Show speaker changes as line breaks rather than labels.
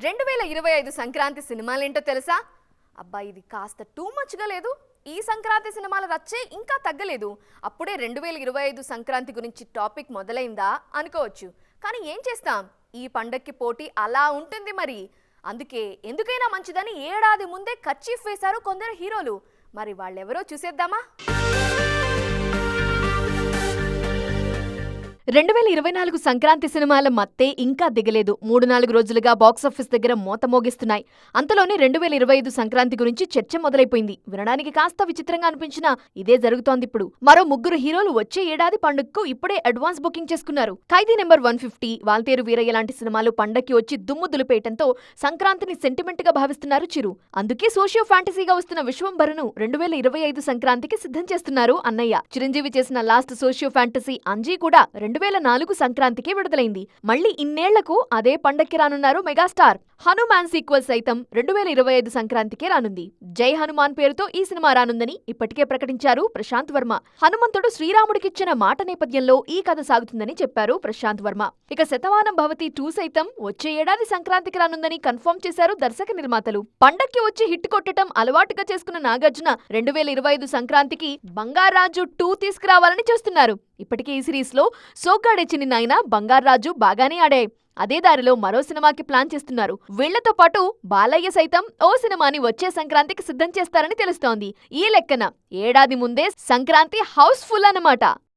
2025 సంక్రాంతి సినిమాలేంటో తెలుసా? అబ్బా ఇది కాస్త టూ మచ్గా లేదు. ఈ సంక్రాంతి సినిమాల రచ్చే ఇంకా తగ్గలేదు. అప్పుడే 2025 సంక్రాంతి గురించి టాపిక్ మొదలైందా అనుకోవచ్చు. కానీ ఏం చేస్తాం, ఈ పండక్కి పోటీ అలా ఉంటుంది మరి. అందుకే ఎందుకైనా మంచిదని ఏడాది ముందే కర్చీఫ్ వేశారు కొందరు హీరోలు. మరి వాళ్ళెవరో చూసేద్దామా? 2024 సంక్రాంతి సినిమాల మత్తే ఇంకా దిగలేదు. 3-4 రోజులుగా బాక్సాఫీస్ దగ్గర మోత మోగిస్తున్నాయి. అంతలోనే 2025 సంక్రాంతి గురించి చర్చ మొదలైపోయింది. వినడానికి కాస్త విచిత్రంగా అనిపించినా ఇదే జరుగుతోందిప్పుడు. మరో 3 హీరోలు వచ్చే ఏడాది పండుగకు ఇప్పుడే అడ్వాన్స్ బుకింగ్ చేసుకున్నారు. ఖైదీ నెంబర్ 150, వాల్తేరు వీరయ్య లాంటి సినిమాలు పండక్కి వచ్చి దుమ్ము దులిపేయటంతో సంక్రాంతిని సెంటిమెంట్ గా భావిస్తున్నారు చిరు. అందుకే సోషియో ఫ్యాంటసీగా వస్తున్న విశ్వంభరను 2025 సంక్రాంతికి సిద్ధం చేస్తున్నారు అన్నయ్య. చిరంజీవి చేసిన లాస్ట్ సోషియో ఫ్యాంటసీ అంజీ కూడా 2004 సంక్రాంతికి విడుదలైంది. మళ్లీ ఇన్నేళ్లకు అదే పండక్కి రానున్నారు మెగాస్టార్. హనుమాన్ సీక్వెల్ సైతం 2025 సంక్రాంతికే రానుంది. జై హనుమాన్ పేరుతో ఈ సినిమా రానుందని ఇప్పటికే ప్రకటించారు ప్రశాంత్ వర్మ. హనుమంతుడు శ్రీరాముడికిచ్చిన మాట నేపథ్యంలో ఈ కథ సాగుతుందని చెప్పారు ప్రశాంత్ వర్మ. ఇక శతమానం భవతి 2 సైతం వచ్చే ఏడాది సంక్రాంతికి రానుందని కన్ఫర్మ్ చేశారు దర్శక నిర్మాతలు. పండక్కి వచ్చి హిట్ కొట్టడం అలవాటుగా చేసుకున్న నాగార్జున 2025 సంక్రాంతికి బంగారాజు 2 తీసుకురావాలని చూస్తున్నారు. ఇప్పటికే ఈ సిరీస్ లో సోగ్గాడే చిన్ని నాయన, బంగారాజు బాగానే ఆడాయి. అదే దారిలో మరో సినిమాకి ప్లాన్ చేస్తున్నారు. వీళ్లతో పాటు బాలయ్య సైతం ఓ సినిమాని వచ్చే సంక్రాంతికి సిద్ధం చేస్తారని తెలుస్తోంది. ఈ లెక్కన ఏడాది ముందే సంక్రాంతి హౌస్ ఫుల్ అన్నమాట.